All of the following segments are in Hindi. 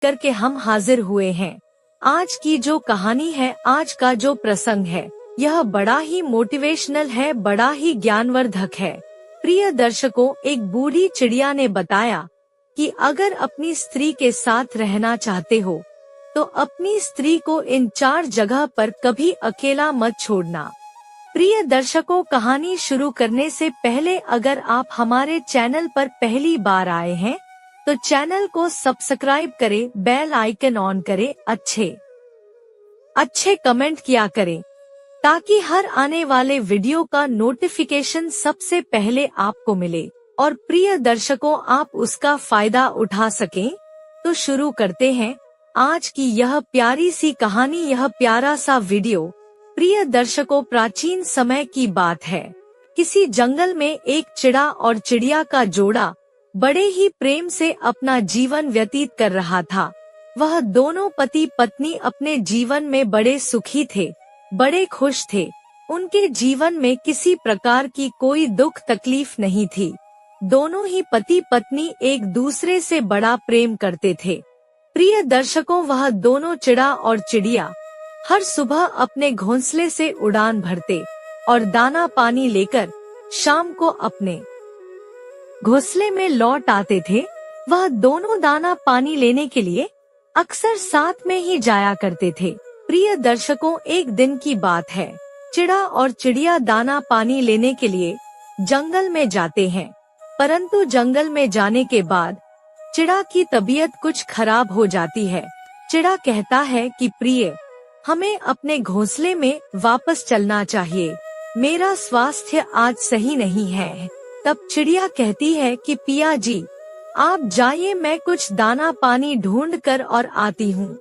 करके हम हाजिर हुए हैं। आज की जो कहानी है, आज का जो प्रसंग है, यह बड़ा ही मोटिवेशनल है, बड़ा ही ज्ञानवर्धक है। प्रिय दर्शकों, एक बूढ़ी चिड़िया ने बताया कि अगर अपनी स्त्री के साथ रहना चाहते हो तो अपनी स्त्री को इन 4 जगह पर कभी अकेला मत छोड़ना। प्रिय दर्शकों, कहानी शुरू करने से पहले अगर आप हमारे चैनल पर पहली बार आए हैं तो चैनल को सब्सक्राइब करें, बेल आइकन ऑन करें, अच्छे कमेंट किया करें ताकि हर आने वाले वीडियो का नोटिफिकेशन सबसे पहले आपको मिले और प्रिय दर्शकों आप उसका फायदा उठा सकें। तो शुरू करते हैं आज की यह प्यारी सी कहानी, यह प्यारा सा वीडियो। प्रिय दर्शकों, प्राचीन समय की बात है। किसी जंगल में एक चिड़ा और चिड़िया का जोड़ा बड़े ही प्रेम से अपना जीवन व्यतीत कर रहा था। वह दोनों पति पत्नी अपने जीवन में बड़े सुखी थे, बड़े खुश थे। उनके जीवन में किसी प्रकार की कोई दुख तकलीफ नहीं थी। दोनों ही पति पत्नी एक दूसरे से बड़ा प्रेम करते थे। प्रिय दर्शकों, वह दोनों चिड़ा और चिड़िया हर सुबह अपने घोंसले से उड़ान भरते और दाना पानी लेकर शाम को अपने घोंसले में लौट आते थे। वह दोनों दाना पानी लेने के लिए अक्सर साथ में ही जाया करते थे। प्रिय दर्शकों, एक दिन की बात है। चिड़ा और चिड़िया दाना पानी लेने के लिए जंगल में जाते हैं, परंतु जंगल में जाने के बाद चिड़ा की तबीयत कुछ खराब हो जाती है। चिड़ा कहता है कि प्रिय, हमें अपने घोंसले में वापस चलना चाहिए, मेरा स्वास्थ्य आज सही नहीं है। तब चिड़िया कहती है कि पिया जी, आप जाइए, मैं कुछ दाना पानी ढूंढ कर और आती हूँ,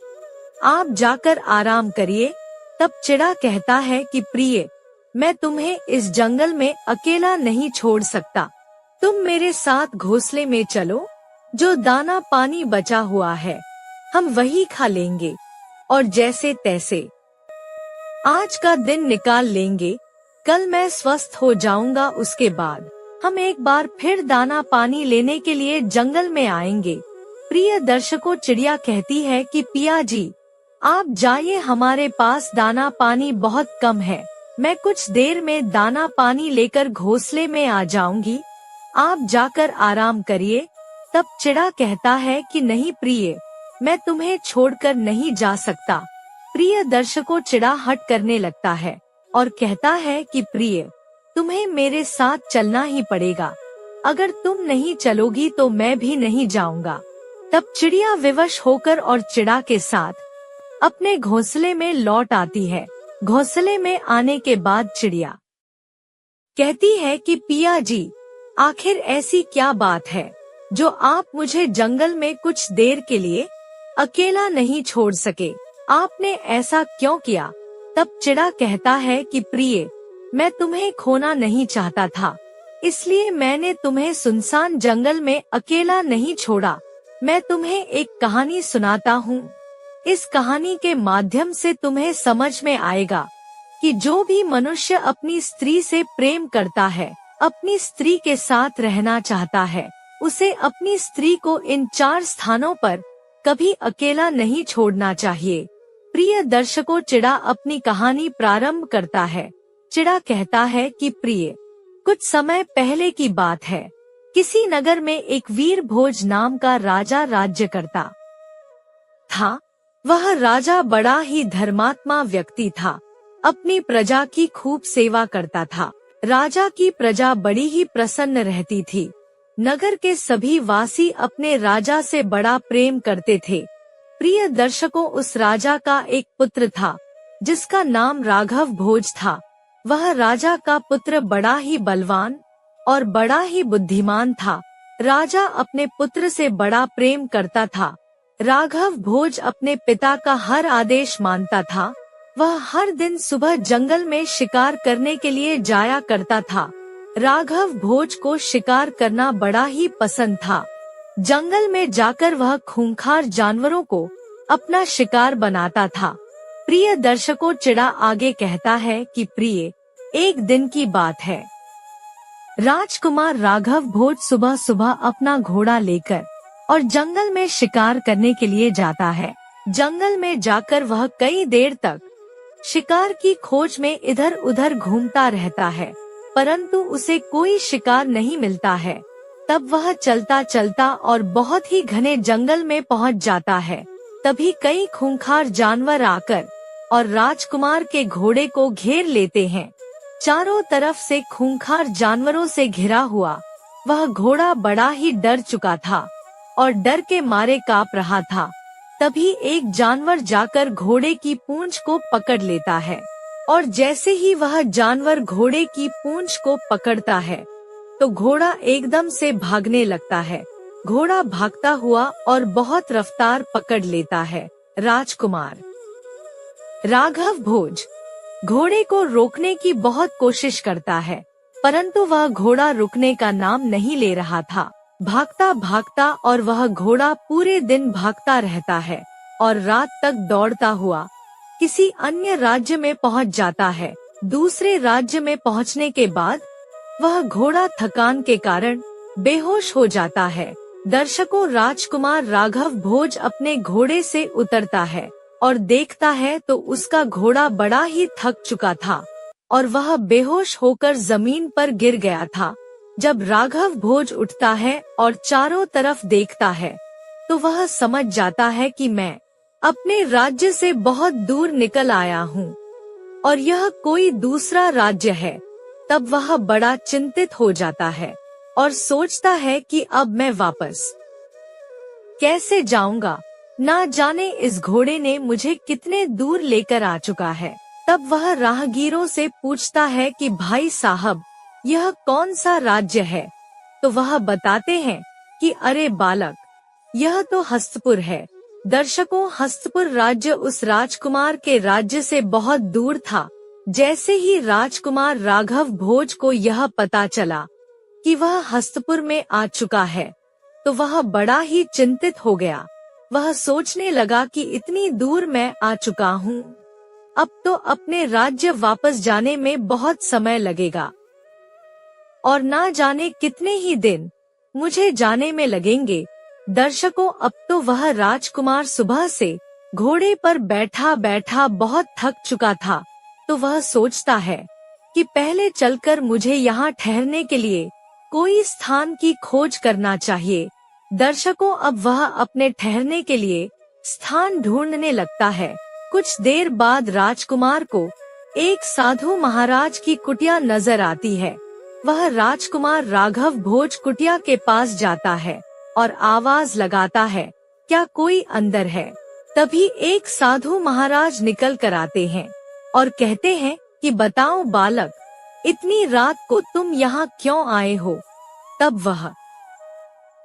आप जाकर आराम करिए। तब चिड़ा कहता है कि प्रिय, मैं तुम्हें इस जंगल में अकेला नहीं छोड़ सकता, तुम मेरे साथ घोंसले में चलो, जो दाना पानी बचा हुआ है हम वही खा लेंगे और जैसे तैसे आज का दिन निकाल लेंगे, कल मैं स्वस्थ हो जाऊंगा, उसके बाद हम एक बार फिर दाना पानी लेने के लिए जंगल में आएंगे। प्रिय दर्शकों, चिड़िया कहती है कि पिया जी, आप जाइए, हमारे पास दाना पानी बहुत कम है, मैं कुछ देर में दाना पानी लेकर घोंसले में आ जाऊंगी, आप जाकर आराम करिए। तब चिड़ा कहता है कि नहीं प्रिय, मैं तुम्हें छोड़कर नहीं जा सकता। प्रिय दर्शकों, चिड़ा हट करने लगता है और कहता है कि प्रिय, तुम्हें मेरे साथ चलना ही पड़ेगा, अगर तुम नहीं चलोगी तो मैं भी नहीं जाऊंगा। तब चिड़िया विवश होकर और चिड़ा के साथ अपने घोंसले में लौट आती है। घोंसले में आने के बाद चिड़िया कहती है कि पिया जी, आखिर ऐसी क्या बात है जो आप मुझे जंगल में कुछ देर के लिए अकेला नहीं छोड़ सके, आपने ऐसा क्यों किया? तब चिड़ा कहता है कि प्रिय, मैं तुम्हें खोना नहीं चाहता था, इसलिए मैंने तुम्हें सुनसान जंगल में अकेला नहीं छोड़ा। मैं तुम्हें एक कहानी सुनाता हूँ, इस कहानी के माध्यम से तुम्हें समझ में आएगा कि जो भी मनुष्य अपनी स्त्री से प्रेम करता है, अपनी स्त्री के साथ रहना चाहता है, उसे अपनी स्त्री को इन 4 स्थानों पर कभी अकेला नहीं छोड़ना चाहिए। प्रिय दर्शकों, चिड़ा अपनी कहानी प्रारंभ करता है। चिड़ा कहता है कि प्रिय, कुछ समय पहले की बात है। किसी नगर में एक वीर भोज नाम का राजा राज्य करता था। वह राजा बड़ा ही धर्मात्मा व्यक्ति था, अपनी प्रजा की खूब सेवा करता था। राजा की प्रजा बड़ी ही प्रसन्न रहती थी। नगर के सभी वासी अपने राजा से बड़ा प्रेम करते थे। प्रिय दर्शकों, उस राजा का एक पुत्र था जिसका नाम राघव भोज था। वह राजा का पुत्र बड़ा ही बलवान और बड़ा ही बुद्धिमान था। राजा अपने पुत्र से बड़ा प्रेम करता था। राघव भोज अपने पिता का हर आदेश मानता था। वह हर दिन सुबह जंगल में शिकार करने के लिए जाया करता था। राघव भोज को शिकार करना बड़ा ही पसंद था। जंगल में जाकर वह खूंखार जानवरों को अपना शिकार बनाता था। प्रिय दर्शकों, चिड़ा आगे कहता है कि प्रिय, एक दिन की बात है। राजकुमार राघव भोज सुबह सुबह अपना घोड़ा लेकर और जंगल में शिकार करने के लिए जाता है। जंगल में जाकर वह कई देर तक शिकार की खोज में इधर उधर घूमता रहता है, परंतु उसे कोई शिकार नहीं मिलता है। तब वह चलता चलता और बहुत ही घने जंगल में पहुंच जाता है। तभी कई खूंखार जानवर आकर और राजकुमार के घोड़े को घेर लेते हैं। चारों तरफ से खूंखार जानवरों से घिरा हुआ वह घोड़ा बड़ा ही डर चुका था और डर के मारे कांप रहा था। तभी एक जानवर जाकर घोड़े की पूंछ को पकड़ लेता है और जैसे ही वह जानवर घोड़े की पूंछ को पकड़ता है तो घोड़ा एकदम से भागने लगता है। घोड़ा भागता हुआ और बहुत रफ्तार पकड़ लेता है। राजकुमार राघव भोज घोड़े को रोकने की बहुत कोशिश करता है, परंतु वह घोड़ा रुकने का नाम नहीं ले रहा था। भागता भागता और वह घोड़ा पूरे दिन भागता रहता है और रात तक दौड़ता हुआ किसी अन्य राज्य में पहुंच जाता है। दूसरे राज्य में पहुंचने के बाद वह घोड़ा थकान के कारण बेहोश हो जाता है। दर्शकों, राजकुमार राघव भोज अपने घोड़े से उतरता है और देखता है तो उसका घोड़ा बड़ा ही थक चुका था और वह बेहोश होकर जमीन पर गिर गया था। जब राघव भोज उठता है और चारों तरफ देखता है तो वह समझ जाता है कि मैं अपने राज्य से बहुत दूर निकल आया हूँ और यह कोई दूसरा राज्य है। तब वह बड़ा चिंतित हो जाता है और सोचता है कि अब मैं वापस कैसे जाऊंगा, ना जाने इस घोड़े ने मुझे कितने दूर लेकर आ चुका है। तब वह राहगीरों से पूछता है कि भाई साहब, यह कौन सा राज्य है? तो वह बताते हैं कि अरे बालक, यह तो हस्तपुर है। दर्शकों, हस्तपुर राज्य उस राजकुमार के राज्य से बहुत दूर था। जैसे ही राजकुमार राघव भोज को यह पता चला कि वह हस्तपुर में आ चुका है तो वह बड़ा ही चिंतित हो गया। वह सोचने लगा कि इतनी दूर मैं आ चुका हूँ, अब तो अपने राज्य वापस जाने में बहुत समय लगेगा और ना जाने कितने ही दिन मुझे जाने में लगेंगे। दर्शकों, अब तो वह राजकुमार सुबह से घोड़े पर बैठा बैठा बहुत थक चुका था, तो वह सोचता है कि पहले चलकर मुझे यहाँ ठहरने के लिए कोई स्थान की खोज करना चाहिए। दर्शकों, अब वह अपने ठहरने के लिए स्थान ढूंढने लगता है। कुछ देर बाद राजकुमार को एक साधु महाराज की कुटिया नजर आती है। वह राजकुमार राघव भोज कुटिया के पास जाता है और आवाज लगाता है, क्या कोई अंदर है? तभी एक साधु महाराज निकल कर आते हैं और कहते हैं कि बताओ बालक, इतनी रात को तुम यहाँ क्यों आए हो? तब वह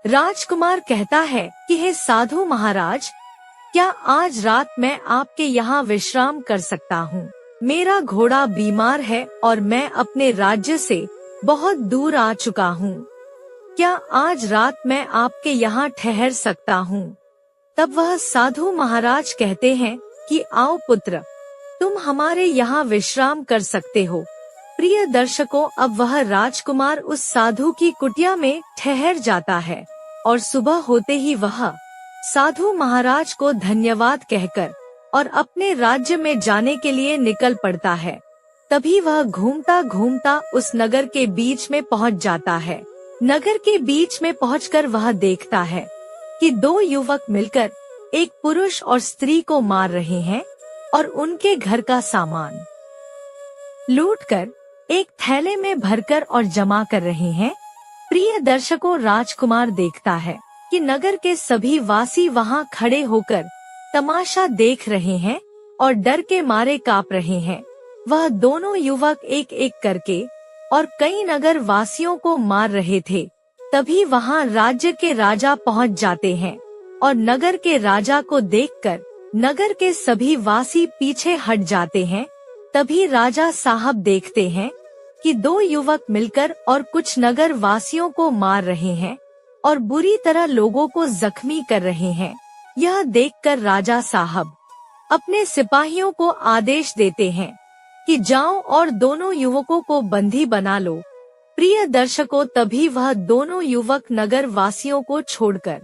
राजकुमार कहता है कि हे साधु महाराज, क्या आज रात मैं आपके यहाँ विश्राम कर सकता हूँ? मेरा घोड़ा बीमार है और मैं अपने राज्य से बहुत दूर आ चुका हूँ। क्या आज रात मैं आपके यहाँ ठहर सकता हूँ? तब वह साधु महाराज कहते हैं कि आओ पुत्र, तुम हमारे यहाँ विश्राम कर सकते हो। प्रिय दर्शकों, अब वह राजकुमार उस साधु की कुटिया में ठहर जाता है और सुबह होते ही वह साधु महाराज को धन्यवाद कहकर और अपने राज्य में जाने के लिए निकल पड़ता है। तभी वह घूमता घूमता उस नगर के बीच में पहुंच जाता है। नगर के बीच में पहुंचकर वह देखता है कि दो युवक मिलकर एक पुरुष और स्त्री को मार रहे हैं और उनके घर का सामान लूटकर एक थैले में भरकर और जमा कर रहे हैं। प्रिय दर्शकों, राजकुमार देखता है कि नगर के सभी वासी वहां खड़े होकर तमाशा देख रहे हैं और डर के मारे कांप रहे हैं। वह दोनों युवक एक एक करके और कई नगर वासियों को मार रहे थे। तभी वहां राज्य के राजा पहुंच जाते हैं और नगर के राजा को देखकर नगर के सभी वासी पीछे हट जाते हैं। तभी राजा साहब देखते हैं कि दो युवक मिलकर और कुछ नगर वासियों को मार रहे हैं और बुरी तरह लोगों को जख्मी कर रहे हैं। यह देखकर राजा साहब अपने सिपाहियों को आदेश देते हैं कि जाओ और दोनों युवकों को बंदी बना लो। प्रिय दर्शकों, तभी वह दोनों युवक नगर वासियों को छोड़कर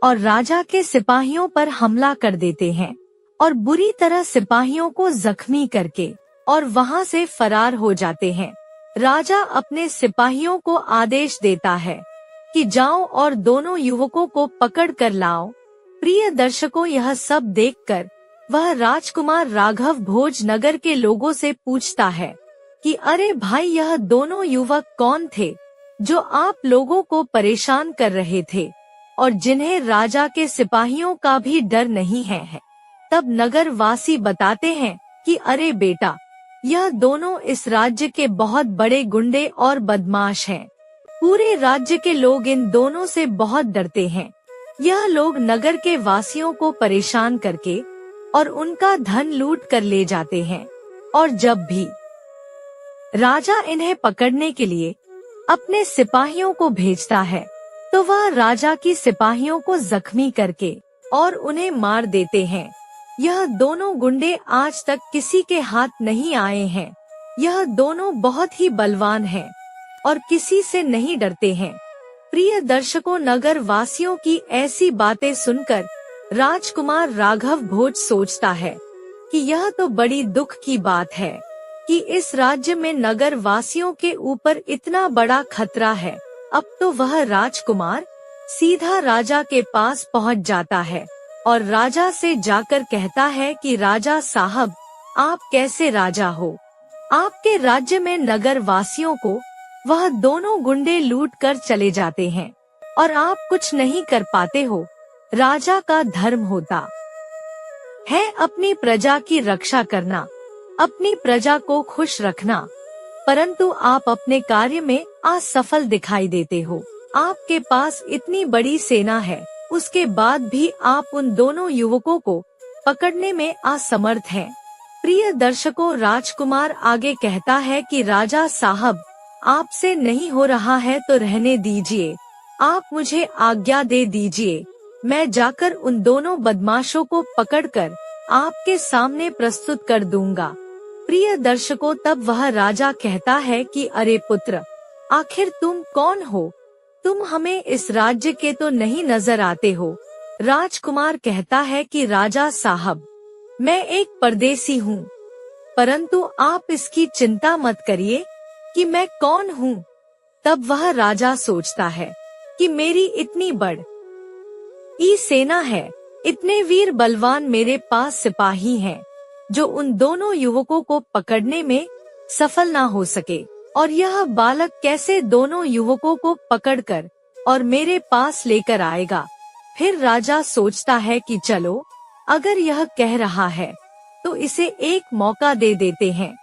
और राजा के सिपाहियों पर हमला कर देते हैं और बुरी तरह सिपाहियों को जख्मी करके और वहां से फरार हो जाते हैं। राजा अपने सिपाहियों को आदेश देता है कि जाओ और दोनों युवकों को पकड़ कर लाओ। प्रिय दर्शकों, यह सब देखकर वह राजकुमार राघव भोज नगर के लोगों से पूछता है कि अरे भाई, यह दोनों युवक कौन थे जो आप लोगों को परेशान कर रहे थे और जिन्हें राजा के सिपाहियों का भी डर नहीं है। तब नगर वासी बताते हैं कि अरे बेटा, यह दोनों इस राज्य के बहुत बड़े गुंडे और बदमाश हैं। पूरे राज्य के लोग इन दोनों से बहुत डरते हैं। यह लोग नगर के वासियों को परेशान करके और उनका धन लूट कर ले जाते हैं, और जब भी राजा इन्हें पकड़ने के लिए अपने सिपाहियों को भेजता है तो वह राजा की सिपाहियों को जख्मी करके और उन्हें मार देते हैं। यह दोनों गुंडे आज तक किसी के हाथ नहीं आए हैं। यह दोनों बहुत ही बलवान हैं और किसी से नहीं डरते हैं। प्रिय दर्शकों, नगर वासियों की ऐसी बातें सुनकर राजकुमार राघव भोज सोचता है कि यह तो बड़ी दुख की बात है कि इस राज्य में नगर वासियों के ऊपर इतना बड़ा खतरा है। अब तो वह राजकुमार सीधा राजा के पास पहुंच जाता है और राजा से जाकर कहता है कि राजा साहब, आप कैसे राजा हो? आपके राज्य में नगर वासियों को वह दोनों गुंडे लूट कर चले जाते हैं और आप कुछ नहीं कर पाते हो। राजा का धर्म होता है अपनी प्रजा की रक्षा करना, अपनी प्रजा को खुश रखना, परंतु आप अपने कार्य में असफल दिखाई देते हो। आपके पास इतनी बड़ी सेना है, उसके बाद भी आप उन दोनों युवकों को पकड़ने में असमर्थ हैं। प्रिय दर्शकों, राजकुमार आगे कहता है कि राजा साहब, आपसे नहीं हो रहा है तो रहने दीजिए, आप मुझे आज्ञा दे दीजिए, मैं जाकर उन दोनों बदमाशों को पकड़कर आपके सामने प्रस्तुत कर दूंगा। प्रिय दर्शकों, तब वह राजा कहता है कि अरे पुत्र, आखिर तुम कौन हो? तुम हमें इस राज्य के तो नहीं नजर आते हो। राजकुमार कहता है कि राजा साहब, मैं एक परदेसी हूँ, परंतु आप इसकी चिंता मत करिए कि मैं कौन हूँ। तब वह राजा सोचता है कि मेरी इतनी बड़ी सेना है, इतने वीर बलवान मेरे पास सिपाही हैं, जो उन दोनों युवकों को पकड़ने में सफल ना हो सके, और यह बालक कैसे दोनों युवकों को पकड़कर और मेरे पास लेकर आएगा। फिर राजा सोचता है कि चलो, अगर यह कह रहा है तो इसे एक मौका दे देते हैं।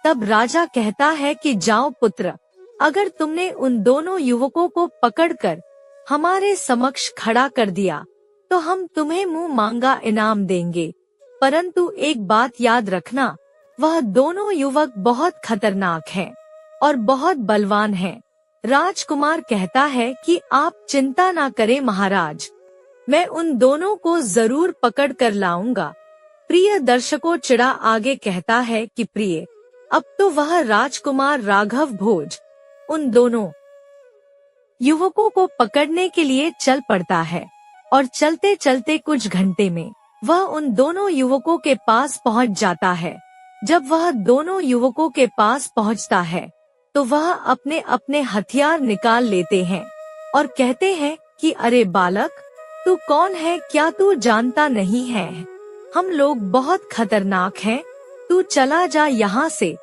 तब राजा कहता है कि जाओ पुत्र, अगर तुमने उन दोनों युवकों को पकड़कर हमारे समक्ष खड़ा कर दिया तो हम तुम्हें मुंह मांगा इनाम देंगे, परंतु एक बात याद रखना, वह दोनों युवक बहुत खतरनाक हैं और बहुत बलवान हैं। राजकुमार कहता है कि आप चिंता ना करें महाराज, मैं उन दोनों को जरूर पकड़ कर लाऊंगा। प्रिय दर्शकों, चिड़ा आगे कहता है कि प्रिय, अब तो वह राजकुमार राघव भोज उन दोनों युवकों को पकड़ने के लिए चल पड़ता है, और चलते चलते कुछ घंटे में वह उन दोनों युवकों के पास पहुंच जाता है। जब वह दोनों युवकों के पास पहुंचता है तो वह अपने अपने हथियार निकाल लेते हैं और कहते हैं कि अरे बालक, तू कौन है? क्या तू जानता नहीं है हम लोग बहुत खतरनाक हैं, तू चला जा यहाँ से।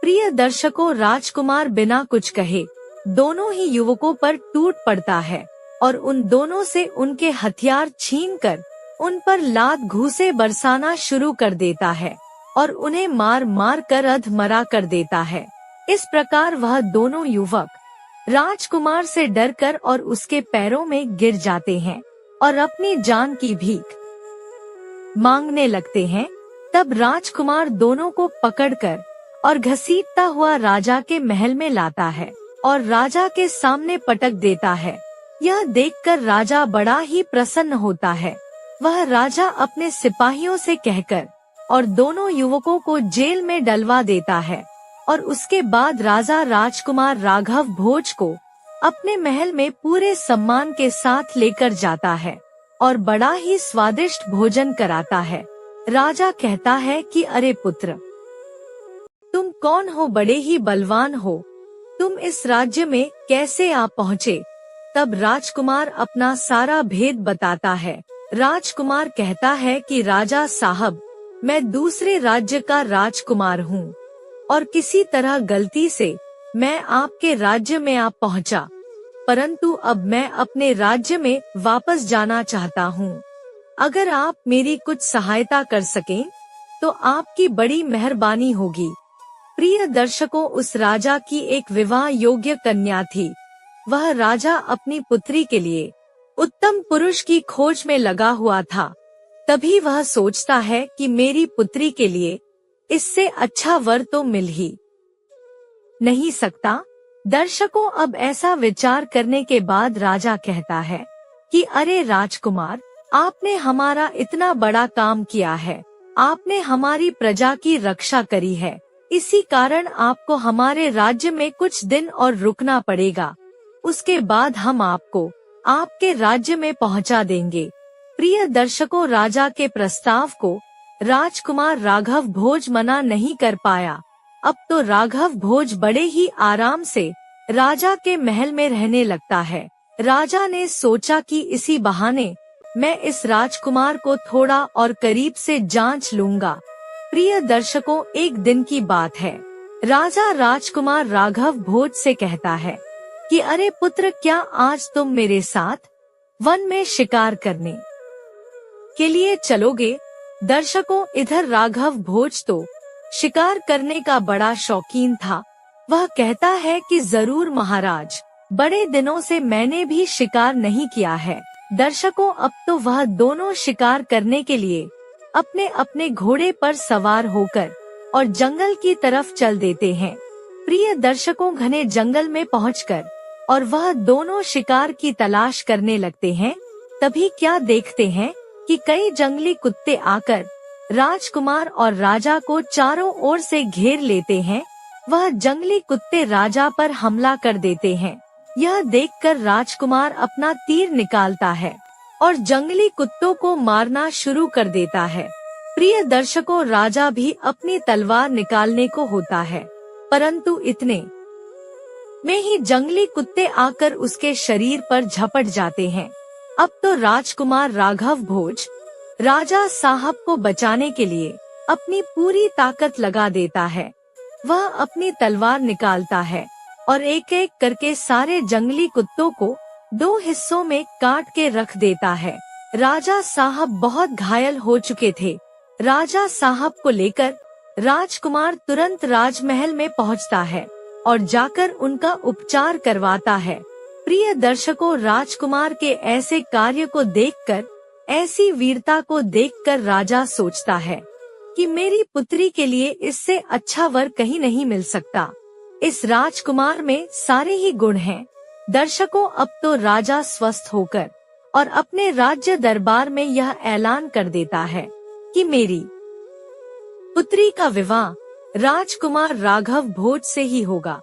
प्रिय दर्शकों, राजकुमार बिना कुछ कहे दोनों ही युवकों पर टूट पड़ता है और उन दोनों से उनके हथियार छीनकर उन पर लात घूंसे बरसाना शुरू कर देता है और उन्हें मार मार कर अधमरा कर देता है। इस प्रकार वह दोनों युवक राजकुमार से डरकर और उसके पैरों में गिर जाते हैं और अपनी जान की भीख मांगने लगते हैं। तब राजकुमार दोनों को पकड़कर और घसीटता हुआ राजा के महल में लाता है और राजा के सामने पटक देता है। यह देखकर राजा बड़ा ही प्रसन्न होता है। वह राजा अपने सिपाहियों से कहकर और दोनों युवकों को जेल में डलवा देता है और उसके बाद राजा राजकुमार राघव भोज को अपने महल में पूरे सम्मान के साथ लेकर जाता है। और बड़ा ही स्वादिष्ट भोजन कराता है। राजा कहता है कि अरे पुत्र, तुम कौन हो, बड़े ही बलवान हो, तुम इस राज्य में कैसे आ पहुँचे? तब राजकुमार अपना सारा भेद बताता है। राजकुमार कहता है कि राजा साहब, मैं दूसरे राज्य का राजकुमार हूँ और किसी तरह गलती से मैं आपके राज्य में आ पहुँचा, परंतु अब मैं अपने राज्य में वापस जाना चाहता हूँ। अगर आप मेरी कुछ सहायता कर सकें तो आपकी बड़ी मेहरबानी होगी। प्रिय दर्शकों, उस राजा की एक विवाह योग्य कन्या थी। वह राजा अपनी पुत्री के लिए उत्तम पुरुष की खोज में लगा हुआ था। तभी वह सोचता है कि मेरी पुत्री के लिए इससे अच्छा वर तो मिल ही नहीं सकता। दर्शकों, अब ऐसा विचार करने के बाद राजा कहता है कि अरे राजकुमार, आपने हमारा इतना बड़ा काम किया है, आपने हमारी प्रजा की रक्षा करी है, इसी कारण आपको हमारे राज्य में कुछ दिन और रुकना पड़ेगा। उसके बाद हम आपको आपके राज्य में पहुंचा देंगे। प्रिय दर्शकों, राजा के प्रस्ताव को राजकुमार राघव भोज मना नहीं कर पाया। अब तो राघव भोज बड़े ही आराम से राजा के महल में रहने लगता है। राजा ने सोचा कि इसी बहाने मैं इस राजकुमार को थोड़ा और करीब से जांच लूंगा। प्रिय दर्शकों, एक दिन की बात है। राजा राजकुमार राघव भोज से कहता है कि अरे पुत्र, क्या आज तुम मेरे साथ वन में शिकार करने के लिए चलोगे? दर्शकों, इधर राघव भोज तो शिकार करने का बड़ा शौकीन था। वह कहता है कि जरूर महाराज, बड़े दिनों से मैंने भी शिकार नहीं किया है। दर्शकों, अब तो वह दोनों शिकार करने के लिए अपने अपने घोड़े पर सवार होकर और जंगल की तरफ चल देते हैं। प्रिय दर्शकों, घने जंगल में पहुंचकर और वह दोनों शिकार की तलाश करने लगते हैं। तभी क्या देखते हैं कि कई जंगली कुत्ते आकर राजकुमार और राजा को चारों ओर से घेर लेते हैं। वह जंगली कुत्ते राजा पर हमला कर देते हैं। यह देखकर राजकुमार अपना तीर निकालता है और जंगली कुत्तों को मारना शुरू कर देता है। प्रिय दर्शकों, राजा भी अपनी तलवार निकालने को होता है, परंतु इतने में ही जंगली कुत्ते आकर उसके शरीर पर झपट जाते हैं। अब तो राजकुमार राघव भोज राजा साहब को बचाने के लिए अपनी पूरी ताकत लगा देता है। वह अपनी तलवार निकालता है और एक एक करके सारे जंगली कुत्तों को 2 हिस्सों में काट के रख देता है। राजा साहब बहुत घायल हो चुके थे। राजा साहब को लेकर राजकुमार तुरंत राजमहल में पहुंचता है और जाकर उनका उपचार करवाता है। प्रिय दर्शकों, राजकुमार के ऐसे कार्य को देखकर, ऐसी वीरता को देखकर राजा सोचता है कि मेरी पुत्री के लिए इससे अच्छा वर कहीं नहीं मिल सकता। इस राजकुमार में सारे ही गुण हैं। दर्शकों, अब तो राजा स्वस्थ होकर और अपने राज्य दरबार में यह ऐलान कर देता है कि मेरी पुत्री का विवाह राजकुमार राघव भोज से ही होगा।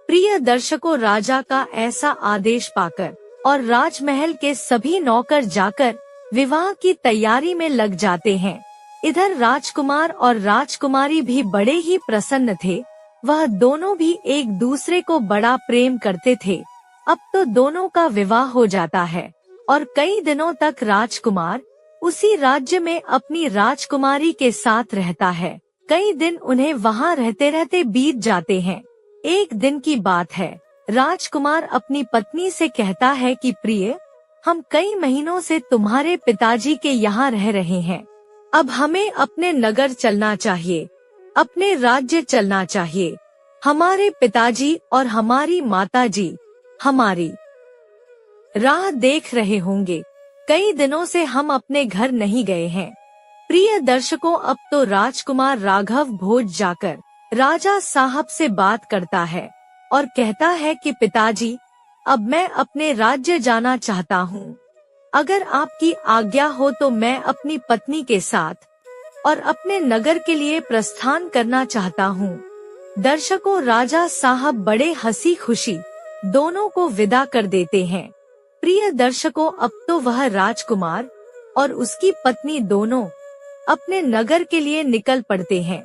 प्रिय दर्शकों, राजा का ऐसा आदेश पाकर और राजमहल के सभी नौकर जाकर विवाह की तैयारी में लग जाते हैं। इधर राजकुमार और राजकुमारी भी बड़े ही प्रसन्न थे। वह दोनों भी एक दूसरे को बड़ा प्रेम करते थे। अब तो दोनों का विवाह हो जाता है और कई दिनों तक राजकुमार उसी राज्य में अपनी राजकुमारी के साथ रहता है। कई दिन उन्हें वहाँ रहते रहते बीत जाते हैं। एक दिन की बात है, राजकुमार अपनी पत्नी से कहता है कि प्रिय, हम कई महीनों से तुम्हारे पिताजी के यहाँ रह रहे हैं। अब हमें अपने नगर चलना चाहिए, अपने राज्य चलना चाहिए। हमारे पिताजी और हमारी माताजी हमारी राह देख रहे होंगे। कई दिनों से हम अपने घर नहीं गए हैं। प्रिय दर्शकों, अब तो राजकुमार राघव भोज जाकर राजा साहब से बात करता है और कहता है कि पिताजी, अब मैं अपने राज्य जाना चाहता हूँ। अगर आपकी आज्ञा हो तो मैं अपनी पत्नी के साथ और अपने नगर के लिए प्रस्थान करना चाहता हूँ। दर्शकों, राजा साहब बड़े हंसी खुशी दोनों को विदा कर देते हैं। प्रिय दर्शकों, अब तो वह राजकुमार और उसकी पत्नी दोनों अपने नगर के लिए निकल पड़ते हैं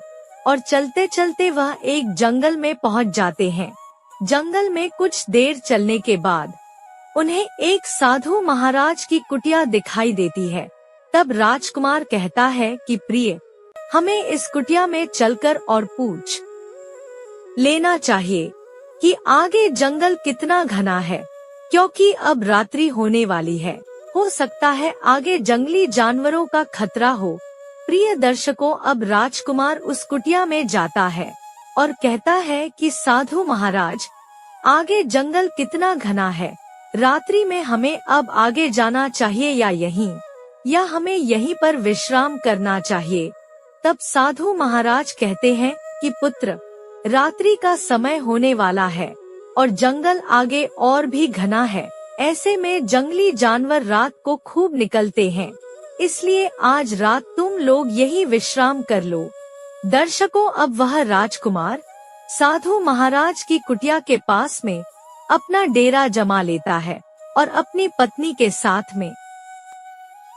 और चलते चलते वह एक जंगल में पहुंच जाते हैं। जंगल में कुछ देर चलने के बाद उन्हें एक साधु महाराज की कुटिया दिखाई देती है। तब राजकुमार कहता है कि प्रिय, हमें इस कुटिया में चलकर और पूछ लेना चाहिए कि आगे जंगल कितना घना है, क्योंकि अब रात्रि होने वाली है। हो सकता है आगे जंगली जानवरों का खतरा हो। प्रिय दर्शकों, अब राजकुमार उस कुटिया में जाता है और कहता है कि साधु महाराज, आगे जंगल कितना घना है, रात्रि में हमें अब आगे जाना चाहिए या हमें यहीं पर विश्राम करना चाहिए। तब साधु महाराज कहते हैं कि पुत्र, रात्रि का समय होने वाला है और जंगल आगे और भी घना है। ऐसे में जंगली जानवर रात को खूब निकलते हैं, इसलिए आज रात तुम लोग यही विश्राम कर लो। दर्शकों, अब वह राजकुमार साधु महाराज की कुटिया के पास में अपना डेरा जमा लेता है और अपनी पत्नी के साथ में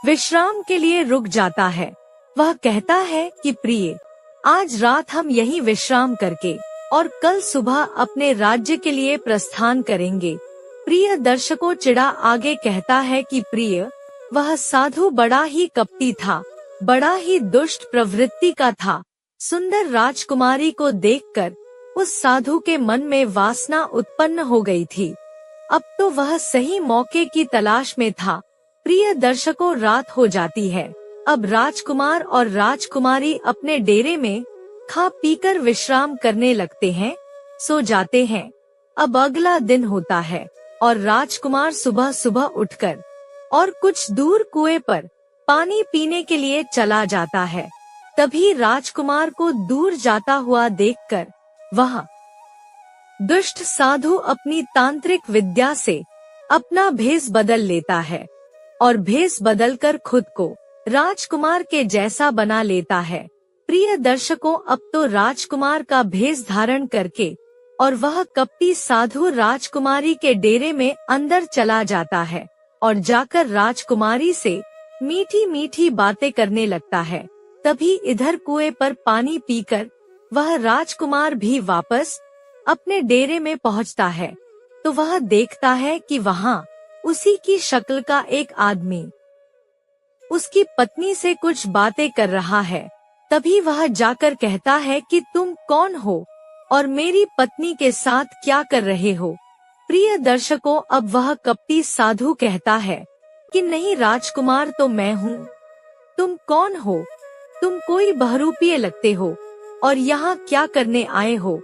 विश्राम के लिए रुक जाता है। वह कहता है कि प्रिय, आज रात हम यहीं विश्राम करके और कल सुबह अपने राज्य के लिए प्रस्थान करेंगे। प्रिय दर्शकों, चिड़ा आगे कहता है कि प्रिय, वह साधु बड़ा ही कपटी था, बड़ा ही दुष्ट प्रवृत्ति का था। सुंदर राजकुमारी को देखकर उस साधु के मन में वासना उत्पन्न हो गई थी। अब तो वह सही मौके की तलाश में था। प्रिय दर्शकों, रात हो जाती है। अब राजकुमार और राजकुमारी अपने डेरे में खा पीकर विश्राम करने लगते हैं, सो जाते हैं। अब अगला दिन होता है और राजकुमार सुबह सुबह उठकर और कुछ दूर कुएं पर पानी पीने के लिए चला जाता है। तभी राजकुमार को दूर जाता हुआ देखकर वह दुष्ट साधु अपनी तांत्रिक विद्या से अपना भेष बदल लेता है और भेष बदलकर खुद को राजकुमार के जैसा बना लेता है। प्रिय दर्शकों, अब तो राजकुमार का भेष धारण करके और वह कपटी साधु राजकुमारी के डेरे में अंदर चला जाता है और जाकर राजकुमारी से मीठी मीठी बातें करने लगता है। तभी इधर कुएं पर पानी पीकर वह राजकुमार भी वापस अपने डेरे में पहुंचता है, तो वह देखता है कि वहाँ उसी की शक्ल का एक आदमी उसकी पत्नी से कुछ बातें कर रहा है। तभी वह जाकर कहता है कि तुम कौन हो और मेरी पत्नी के साथ क्या कर रहे हो। प्रिय दर्शकों, अब वह कपटी साधु कहता है कि नहीं राजकुमार, तो मैं हूँ। तुम कौन हो? तुम कोई बहरूपीय लगते हो और यहाँ क्या करने आए हो?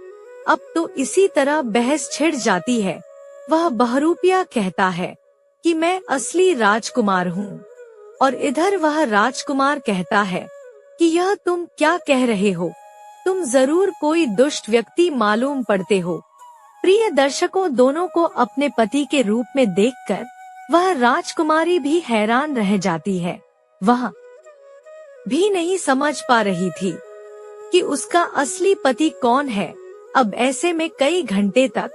अब तो इसी तरह बहस छिड़ जाती है। वह बहरूपिया कहता है कि मैं असली राजकुमार हूँ और इधर वह राजकुमार कहता है कि यह तुम क्या कह रहे हो, तुम जरूर कोई दुष्ट व्यक्ति मालूम पड़ते हो। प्रिय दर्शकों, दोनों को अपने पति के रूप में देखकर वह राजकुमारी भी हैरान रह जाती है। वह भी नहीं समझ पा रही थी कि उसका असली पति कौन है। अब ऐसे में कई घंटे तक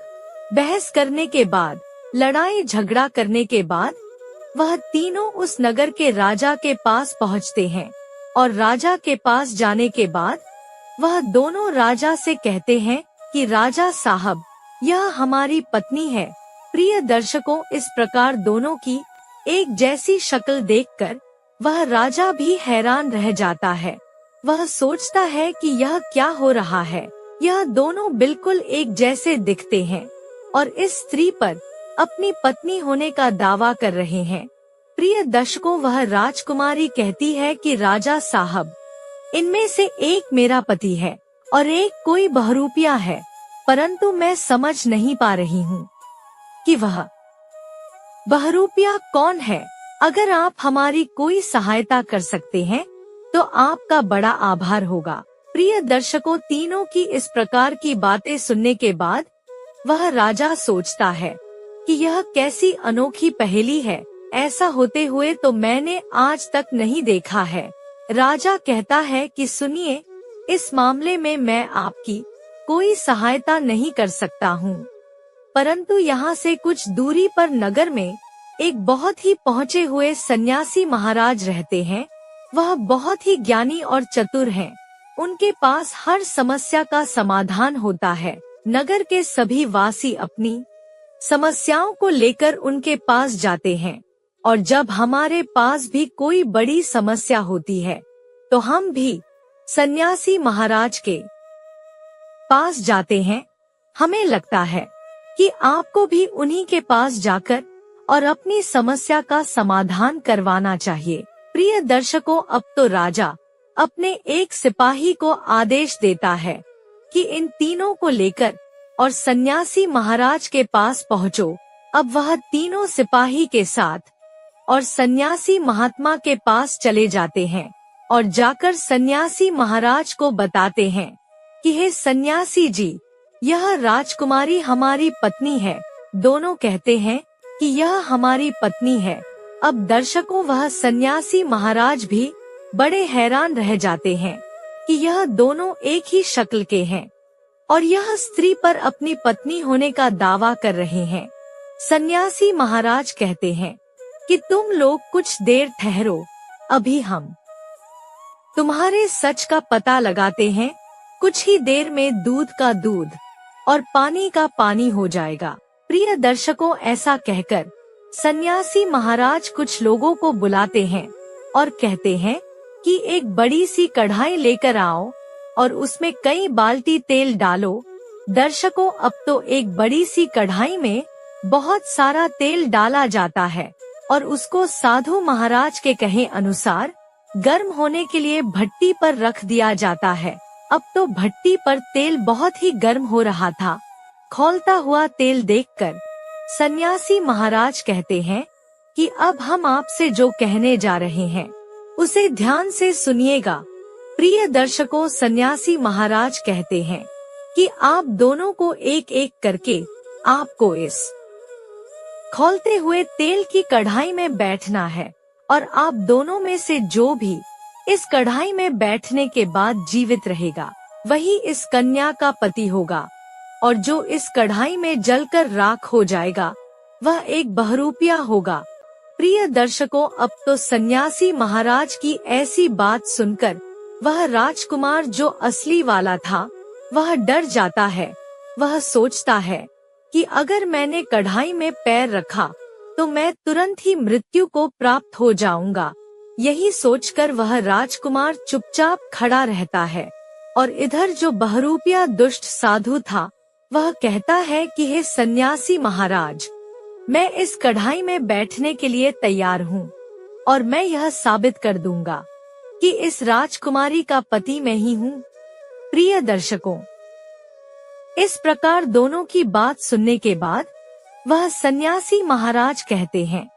बहस करने के बाद, लड़ाई झगड़ा करने के बाद वह तीनों उस नगर के राजा के पास पहुंचते हैं और राजा के पास जाने के बाद वह दोनों राजा से कहते हैं कि राजा साहब, यह हमारी पत्नी है। प्रिय दर्शकों, इस प्रकार दोनों की एक जैसी शक्ल देखकर वह राजा भी हैरान रह जाता है। वह सोचता है कि यह क्या हो रहा है, यह दोनों बिल्कुल एक जैसे दिखते हैं और इस स्त्री पर अपनी पत्नी होने का दावा कर रहे हैं। प्रिय दर्शकों, वह राजकुमारी कहती है कि राजा साहब, इनमें से एक मेरा पति है और एक कोई बहरूपिया है, परंतु मैं समझ नहीं पा रही हूँ कि वह बहरूपिया कौन है। अगर आप हमारी कोई सहायता कर सकते हैं तो आपका बड़ा आभार होगा। प्रिय दर्शकों, तीनों की इस प्रकार की बातें सुनने के बाद वह राजा सोचता है कि यह कैसी अनोखी पहेली है, ऐसा होते हुए तो मैंने आज तक नहीं देखा है। राजा कहता है कि सुनिए, इस मामले में मैं आपकी कोई सहायता नहीं कर सकता हूँ, परंतु यहाँ से कुछ दूरी पर नगर में एक बहुत ही पहुँचे हुए सन्यासी महाराज रहते हैं। वह बहुत ही ज्ञानी और चतुर हैं। उनके पास हर समस्या का समाधान होता है। नगर के सभी वासी अपनी समस्याओं को लेकर उनके पास जाते हैं, और जब हमारे पास भी कोई बड़ी समस्या होती है तो हम भी सन्यासी महाराज के पास जाते हैं। हमें लगता है कि आपको भी उन्हीं के पास जाकर और अपनी समस्या का समाधान करवाना चाहिए। प्रिय दर्शकों, अब तो राजा अपने एक सिपाही को आदेश देता है कि इन तीनों को लेकर और सन्यासी महाराज के पास पहुंचो। अब वह तीनों सिपाही के साथ और सन्यासी महात्मा के पास चले जाते हैं और जाकर सन्यासी महाराज को बताते हैं कि हे सन्यासी जी, यह राजकुमारी हमारी पत्नी है। दोनों कहते हैं कि यह हमारी पत्नी है। अब दर्शकों, वह सन्यासी महाराज भी बड़े हैरान रह जाते हैं कि यह दोनों एक ही शक्ल के हैं और यह स्त्री पर अपनी पत्नी होने का दावा कर रहे हैं। सन्यासी महाराज कहते हैं कि तुम लोग कुछ देर ठहरो, अभी हम तुम्हारे सच का पता लगाते हैं। कुछ ही देर में दूध का दूध और पानी का पानी हो जाएगा। प्रिय दर्शकों, ऐसा कहकर सन्यासी महाराज कुछ लोगों को बुलाते हैं और कहते हैं कि एक बड़ी सी कढ़ाई लेकर आओ और उसमें कई बाल्टी तेल डालो। दर्शकों, अब तो एक बड़ी सी कढ़ाई में बहुत सारा तेल डाला जाता है और उसको साधु महाराज के कहे अनुसार गर्म होने के लिए भट्टी पर रख दिया जाता है। अब तो भट्टी पर तेल बहुत ही गर्म हो रहा था। खौलता हुआ तेल देखकर सन्यासी महाराज कहते हैं कि अब हम आपसे जो कहने जा रहे हैं उसे ध्यान से सुनिएगा। प्रिय दर्शकों, सन्यासी महाराज कहते हैं कि आप दोनों को एक एक करके आपको इस खौलते हुए तेल की कढ़ाई में बैठना है और आप दोनों में से जो भी इस कढ़ाई में बैठने के बाद जीवित रहेगा वही इस कन्या का पति होगा, और जो इस कढ़ाई में जलकर राख हो जाएगा वह एक बहरूपिया होगा। प्रिय दर्शकों, अब तो सन्यासी महाराज की ऐसी बात सुनकर वह राजकुमार जो असली वाला था वह डर जाता है। वह सोचता है कि अगर मैंने कढ़ाई में पैर रखा तो मैं तुरंत ही मृत्यु को प्राप्त हो जाऊंगा। यही सोचकर वह राजकुमार चुपचाप खड़ा रहता है और इधर जो बहरूपिया दुष्ट साधु था वह कहता है कि हे सन्यासी महाराज, मैं इस कढ़ाई में बैठने के लिए तैयार हूँ और मैं यह साबित कर दूंगा कि इस राजकुमारी का पति मैं ही हूँ। प्रिय दर्शकों, इस प्रकार दोनों की बात सुनने के बाद वह सन्यासी महाराज कहते हैं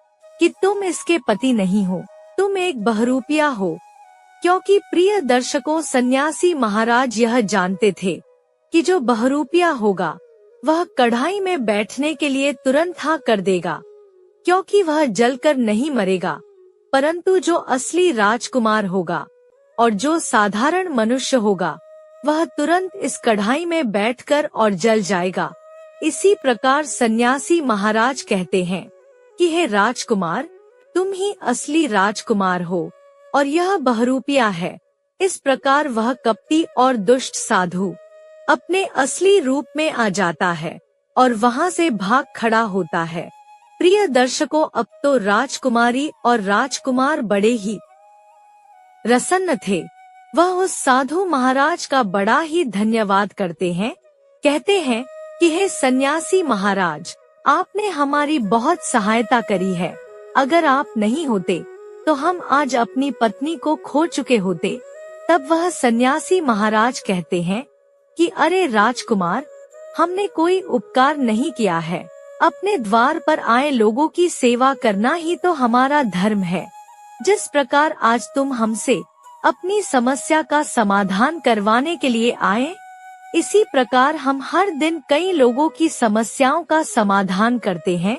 कि तुम इसके पति नहीं हो, तुम एक बहरूपिया हो। क्योंकि प्रिय दर्शकों, सन्यासी महाराज यह जानते थे कि जो बहरूपिया होगा वह कढ़ाई में बैठने के लिए तुरंत हाँ कर देगा, क्योंकि वह जलकर नहीं मरेगा। परंतु जो असली राजकुमार होगा और जो साधारण मनुष्य होगा वह तुरंत इस कढ़ाई में बैठकर और जल जाएगा। इसी प्रकार सन्यासी महाराज कहते हैं कि हे राजकुमार, तुम ही असली राजकुमार हो और यह बहरूपिया है। इस प्रकार वह कपटी और दुष्ट साधु अपने असली रूप में आ जाता है और वहां से भाग खड़ा होता है। प्रिय दर्शकों, अब तो राजकुमारी और राजकुमार बड़े ही प्रसन्न थे। वह उस साधु महाराज का बड़ा ही धन्यवाद करते हैं। कहते हैं कि हे सन्यासी महाराज, आपने हमारी बहुत सहायता करी है। अगर आप नहीं होते तो हम आज अपनी पत्नी को खो चुके होते। तब वह सन्यासी महाराज कहते हैं कि अरे राजकुमार, हमने कोई उपकार नहीं किया है। अपने द्वार पर आए लोगों की सेवा करना ही तो हमारा धर्म है। जिस प्रकार आज तुम हमसे अपनी समस्या का समाधान करवाने के लिए आए, इसी प्रकार हम हर दिन कई लोगों की समस्याओं का समाधान करते हैं।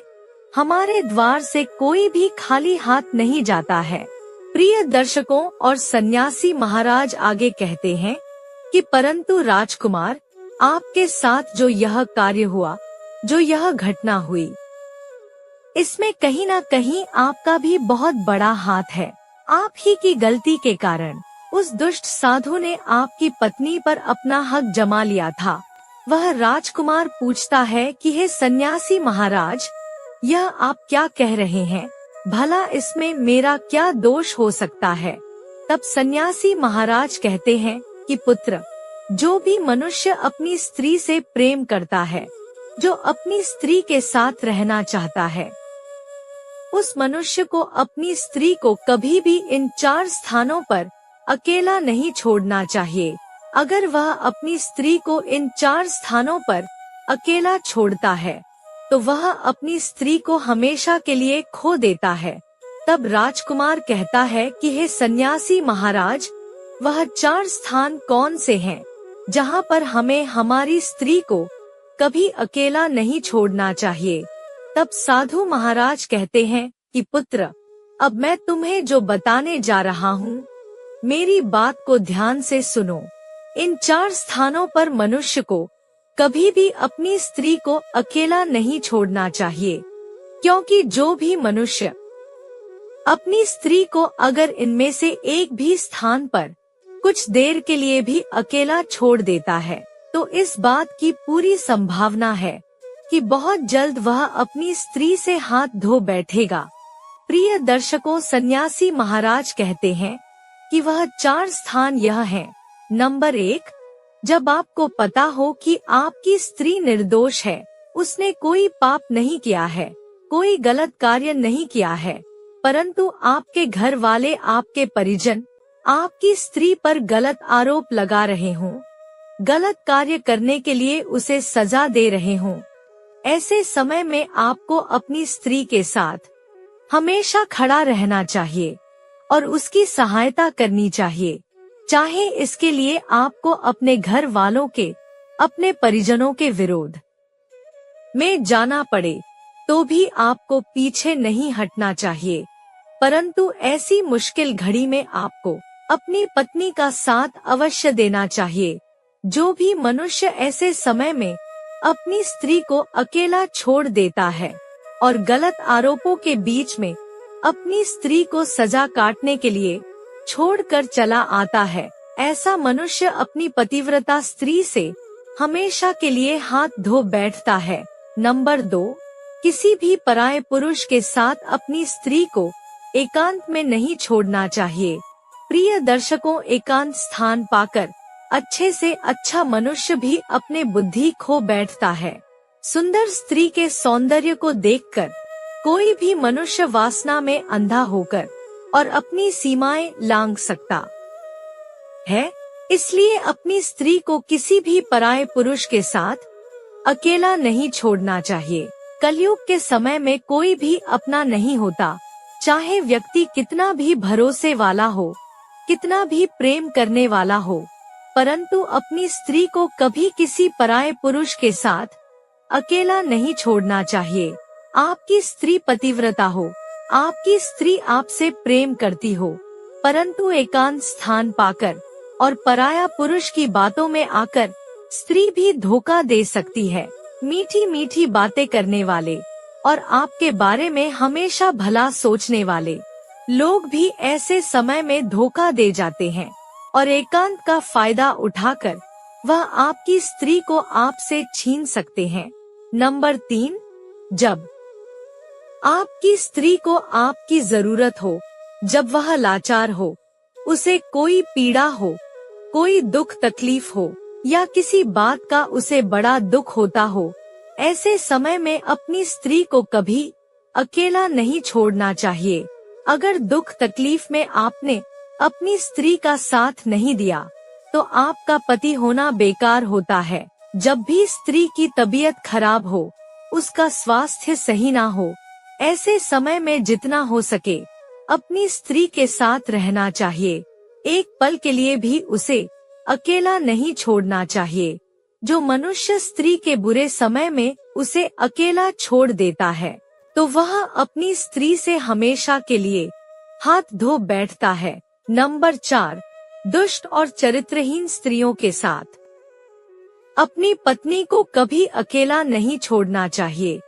हमारे द्वार से कोई भी खाली हाथ नहीं जाता है। प्रिय दर्शकों, और सन्यासी महाराज आगे कहते हैं कि परंतु राजकुमार, आपके साथ जो यह कार्य हुआ, जो यह घटना हुई, इसमें कहीं ना कहीं आपका भी बहुत बड़ा हाथ है। आप ही की गलती के कारण उस दुष्ट साधु ने आपकी पत्नी पर अपना हक जमा लिया था। वह राजकुमार पूछता है कि हे सन्यासी महाराज, यह आप क्या कह रहे हैं? भला इसमें मेरा क्या दोष हो सकता है? तब सन्यासी महाराज कहते हैं कि पुत्र, जो भी मनुष्य अपनी स्त्री से प्रेम करता है, जो अपनी स्त्री के साथ रहना चाहता है, उस मनुष्य को अपनी स्त्री को कभी भी इन 4 स्थानों पर अकेला नहीं छोड़ना चाहिए। अगर वह अपनी स्त्री को इन 4 स्थानों पर अकेला छोड़ता है तो वह अपनी स्त्री को हमेशा के लिए खो देता है। तब राजकुमार कहता है कि हे सन्यासी महाराज, वह 4 स्थान कौन से हैं जहाँ पर हमें हमारी स्त्री को कभी अकेला नहीं छोड़ना चाहिए? तब साधु महाराज कहते हैं कि पुत्र, अब मैं तुम्हें जो बताने जा रहा हूँ, मेरी बात को ध्यान से सुनो। इन 4 स्थानों पर मनुष्य को कभी भी अपनी स्त्री को अकेला नहीं छोड़ना चाहिए, क्योंकि जो भी मनुष्य अपनी स्त्री को अगर इनमें से एक भी स्थान पर कुछ देर के लिए भी अकेला छोड़ देता है तो इस बात की पूरी संभावना है कि बहुत जल्द वह अपनी स्त्री से हाथ धो बैठेगा। प्रिय दर्शकों, सन्यासी महाराज कहते हैं कि वह 4 स्थान यह हैं। नंबर 1, जब आपको पता हो कि आपकी स्त्री निर्दोष है, उसने कोई पाप नहीं किया है, कोई गलत कार्य नहीं किया है, परंतु आपके घर वाले, आपके परिजन आपकी स्त्री पर गलत आरोप लगा रहे हों, गलत कार्य करने के लिए उसे सजा दे रहे हों, ऐसे समय में आपको अपनी स्त्री के साथ हमेशा खड़ा रहना चाहिए और उसकी सहायता करनी चाहिए। चाहे इसके लिए आपको अपने घर वालों के, अपने परिजनों के विरोध में जाना पड़े, तो भी आपको पीछे नहीं हटना चाहिए। परंतु ऐसी मुश्किल घड़ी में आपको अपनी पत्नी का साथ अवश्य देना चाहिए। जो भी मनुष्य ऐसे समय में अपनी स्त्री को अकेला छोड़ देता है और गलत आरोपों के बीच में अपनी स्त्री को सजा काटने के लिए छोड़कर चला आता है, ऐसा मनुष्य अपनी पतिव्रता स्त्री से हमेशा के लिए हाथ धो बैठता है। नंबर 2, किसी भी पराये पुरुष के साथ अपनी स्त्री को एकांत में नहीं छोड़ना चाहिए। प्रिय दर्शकों, एकांत स्थान पाकर अच्छे से अच्छा मनुष्य भी अपने बुद्धि खो बैठता है। सुंदर स्त्री के सौंदर्य को देखकर कोई भी मनुष्य वासना में अंधा होकर और अपनी सीमाएं लांघ सकता है। इसलिए अपनी स्त्री को किसी भी पराये पुरुष के साथ अकेला नहीं छोड़ना चाहिए। कलयुग के समय में कोई भी अपना नहीं होता, चाहे व्यक्ति कितना भी भरोसे वाला हो, कितना भी प्रेम करने वाला हो, परंतु अपनी स्त्री को कभी किसी पराये पुरुष के साथ अकेला नहीं छोड़ना चाहिए। आपकी स्त्री पतिव्रता हो, आपकी स्त्री आपसे प्रेम करती हो, परंतु एकांत स्थान पाकर और पराया पुरुष की बातों में आकर स्त्री भी धोखा दे सकती है। मीठी मीठी बातें करने वाले और आपके बारे में हमेशा भला सोचने वाले लोग भी ऐसे समय में धोखा दे जाते हैं और एकांत का फायदा उठाकर वह आपकी स्त्री को आपसे छीन सकते हैं। नंबर 3, जब आपकी स्त्री को आपकी जरूरत हो, जब वह लाचार हो, उसे कोई पीड़ा हो, कोई दुख तकलीफ हो या किसी बात का उसे बड़ा दुख होता हो, ऐसे समय में अपनी स्त्री को कभी अकेला नहीं छोड़ना चाहिए। अगर दुख तकलीफ में आपने अपनी स्त्री का साथ नहीं दिया तो आपका पति होना बेकार होता है। जब भी स्त्री की तबीयत खराब हो, उसका स्वास्थ्य सही ना हो, ऐसे समय में जितना हो सके अपनी स्त्री के साथ रहना चाहिए। एक पल के लिए भी उसे अकेला नहीं छोड़ना चाहिए। जो मनुष्य स्त्री के बुरे समय में उसे अकेला छोड़ देता है तो वह अपनी स्त्री से हमेशा के लिए हाथ धो बैठता है। नंबर 4, दुष्ट और चरित्रहीन स्त्रियों के साथ अपनी पत्नी को कभी अकेला नहीं छोड़ना चाहिए,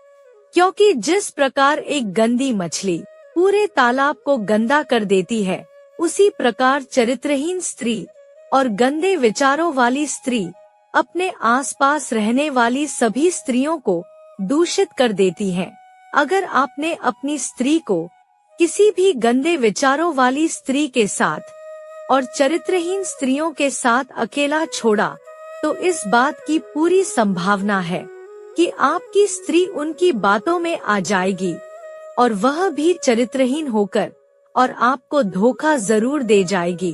क्योंकि जिस प्रकार एक गंदी मछली पूरे तालाब को गंदा कर देती है, उसी प्रकार चरित्रहीन स्त्री और गंदे विचारों वाली स्त्री अपने आसपास रहने वाली सभी स्त्रियों को दूषित कर देती है। अगर आपने अपनी स्त्री को किसी भी गंदे विचारों वाली स्त्री के साथ और चरित्रहीन स्त्रियों के साथ अकेला छोड़ा, तो इस बात की पूरी संभावना है कि आपकी स्त्री उनकी बातों में आ जाएगी और वह भी चरित्रहीन होकर और आपको धोखा जरूर दे जाएगी।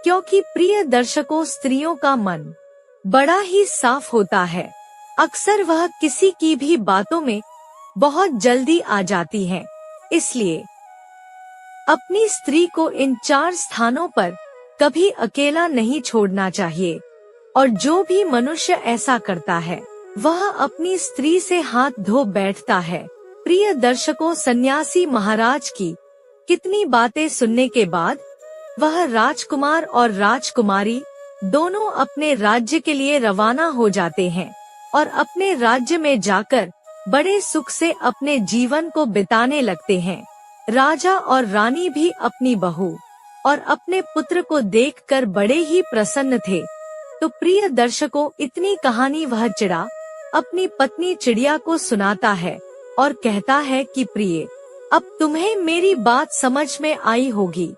क्योंकि प्रिय दर्शकों, स्त्रियों का मन बड़ा ही साफ होता है। अक्सर वह किसी की भी बातों में बहुत जल्दी आ जाती हैं। इसलिए अपनी स्त्री को इन 4 स्थानों पर कभी अकेला नहीं छोड़ना चाहिए। और जो भी मनुष्य ऐसा करता है, वह अपनी स्त्री से हाथ धो बैठता है। प्रिय दर्शकों, सन्यासी महाराज की कितनी बातें सुनने के बाद वह राजकुमार और राजकुमारी दोनों अपने राज्य के लिए रवाना हो जाते हैं और अपने राज्य में जाकर बड़े सुख से अपने जीवन को बिताने लगते हैं। राजा और रानी भी अपनी बहू और अपने पुत्र को देखकर बड़े ही प्रसन्न थे। तो प्रिय दर्शकों, इतनी कहानी वह चिड़ा अपनी पत्नी चिड़िया को सुनाता है और कहता है कि प्रिय, अब तुम्हें मेरी बात समझ में आई होगी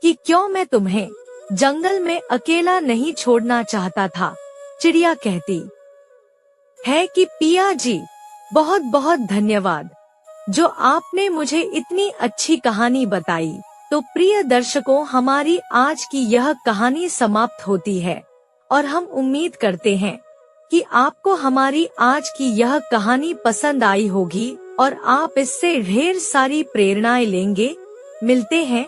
कि क्यों मैं तुम्हें जंगल में अकेला नहीं छोड़ना चाहता था। चिड़िया कहती है कि पिया जी, बहुत बहुत धन्यवाद जो आपने मुझे इतनी अच्छी कहानी बताई। तो प्रिय दर्शकों, हमारी आज की यह कहानी समाप्त होती है और हम उम्मीद करते हैं कि आपको हमारी आज की यह कहानी पसंद आई होगी और आप इससे ढेर सारी प्रेरणाएं लेंगे। मिलते हैं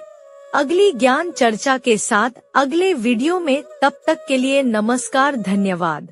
अगली ज्ञान चर्चा के साथ अगले वीडियो में। तब तक के लिए नमस्कार, धन्यवाद।